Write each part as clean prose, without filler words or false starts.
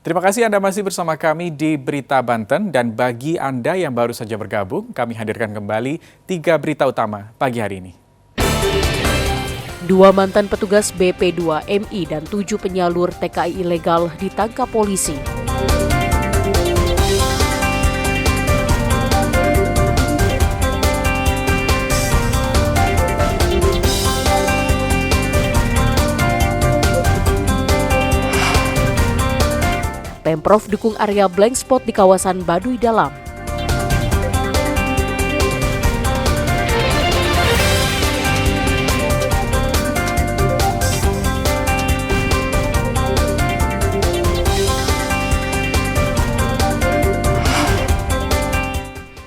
Terima kasih Anda masih bersama kami di Berita Banten, dan bagi Anda yang baru saja bergabung, kami hadirkan kembali 3 berita utama pagi hari ini. 2 mantan petugas BP2MI dan 7 penyalur TKI ilegal ditangkap polisi. Pemprov dukung area blank spot di kawasan Baduy Dalam.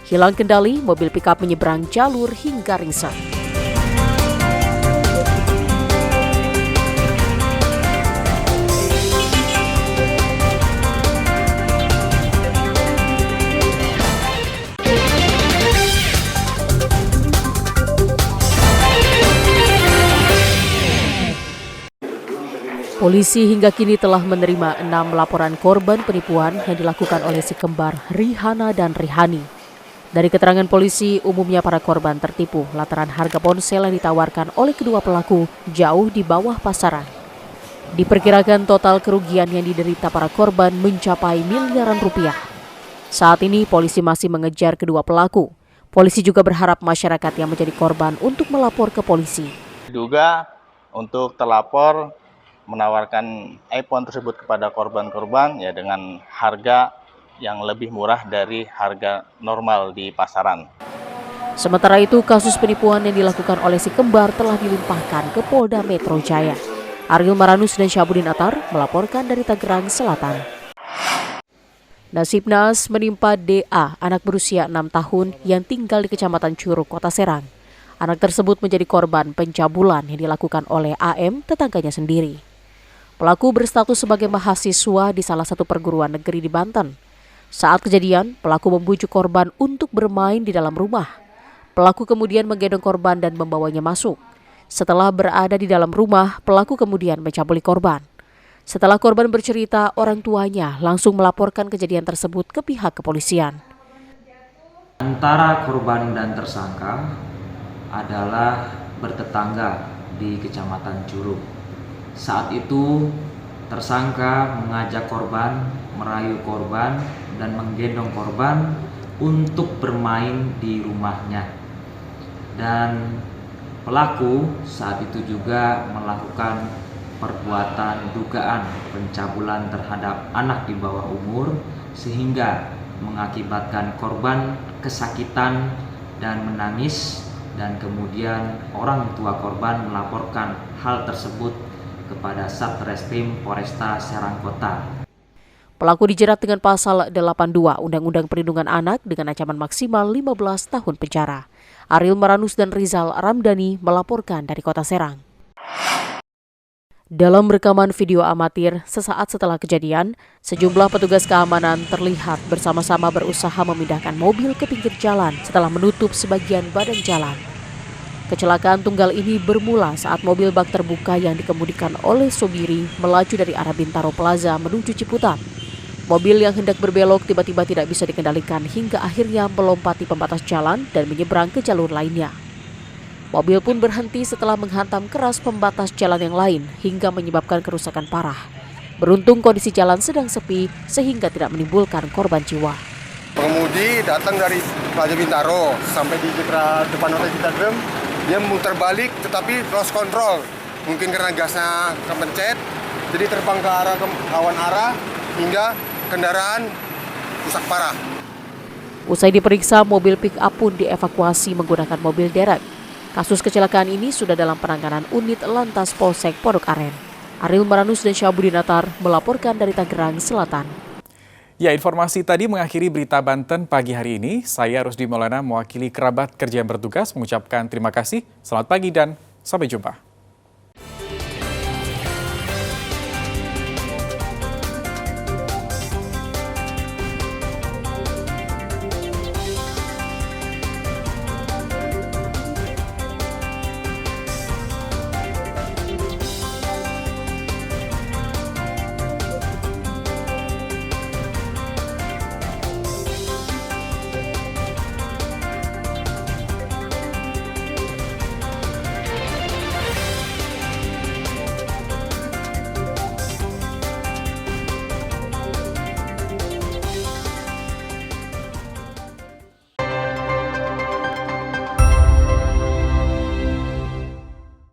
Hilang kendali, mobil pikap menyeberang jalur hingga ringsek. Polisi hingga kini telah menerima 6 laporan korban penipuan yang dilakukan oleh si kembar Rihana dan Rihani. Dari keterangan polisi, umumnya para korban tertipu lantaran harga ponsel yang ditawarkan oleh kedua pelaku jauh di bawah pasaran. Diperkirakan total kerugian yang diderita para korban mencapai miliaran rupiah. Saat ini polisi masih mengejar kedua pelaku. Polisi juga berharap masyarakat yang menjadi korban untuk melapor ke polisi. Diduga untuk terlapor menawarkan iPhone tersebut kepada korban-korban ya dengan harga yang lebih murah dari harga normal di pasaran. Sementara itu, kasus penipuan yang dilakukan oleh si kembar telah dilimpahkan ke Polda Metro Jaya. Ariel Maranus dan Syabudin Atar melaporkan dari Tangerang Selatan. Nasib naas menimpa DA, anak berusia 6 tahun yang tinggal di Kecamatan Curug, Kota Serang. Anak tersebut menjadi korban pencabulan yang dilakukan oleh AM, tetangganya sendiri. Pelaku berstatus sebagai mahasiswa di salah satu perguruan negeri di Banten. Saat kejadian, pelaku membujuk korban untuk bermain di dalam rumah. Pelaku kemudian menggendong korban dan membawanya masuk. Setelah berada di dalam rumah, pelaku kemudian mencabuli korban. Setelah korban bercerita, orang tuanya langsung melaporkan kejadian tersebut ke pihak kepolisian. Antara korban dan tersangka adalah bertetangga di Kecamatan Curug. Saat itu tersangka mengajak korban, merayu korban, dan menggendong korban untuk bermain di rumahnya. Dan pelaku saat itu juga melakukan perbuatan dugaan pencabulan terhadap anak di bawah umur sehingga mengakibatkan korban kesakitan dan menangis, dan kemudian orang tua korban melaporkan hal tersebut kepada Satreskrim Polresta Serang Kota. Pelaku dijerat dengan pasal 82 Undang-Undang Perlindungan Anak dengan ancaman maksimal 15 tahun penjara. Ariel Maranus dan Rizal Ramdhani melaporkan dari Kota Serang. Dalam rekaman video amatir sesaat setelah kejadian, sejumlah petugas keamanan terlihat bersama-sama berusaha memindahkan mobil ke pinggir jalan setelah menutup sebagian badan jalan. Kecelakaan tunggal ini bermula saat mobil bak terbuka yang dikemudikan oleh Sobiri melaju dari arah Bintaro Plaza menuju Ciputat. Mobil yang hendak berbelok tiba-tiba tidak bisa dikendalikan hingga akhirnya melompati pembatas jalan dan menyeberang ke jalur lainnya. Mobil pun berhenti setelah menghantam keras pembatas jalan yang lain hingga menyebabkan kerusakan parah. Beruntung kondisi jalan sedang sepi sehingga tidak menimbulkan korban jiwa. Pengemudi datang dari Plaza Bintaro sampai di depan Hotel Citadem. Dia muter balik tetapi lost control. Mungkin karena gasnya kepencet, jadi terbang ke arah lawan arah hingga kendaraan rusak parah. Usai diperiksa, mobil pick-up pun dievakuasi menggunakan mobil derek. Kasus kecelakaan ini sudah dalam penanganan unit Lantas Polsek Pondok Aren. Ariel Maranus dan Syabudin Atar melaporkan dari Tangerang Selatan. Ya, informasi tadi mengakhiri Berita Banten pagi hari ini. Saya Rusdi Maulana mewakili kerabat kerja yang bertugas mengucapkan terima kasih, selamat pagi dan sampai jumpa.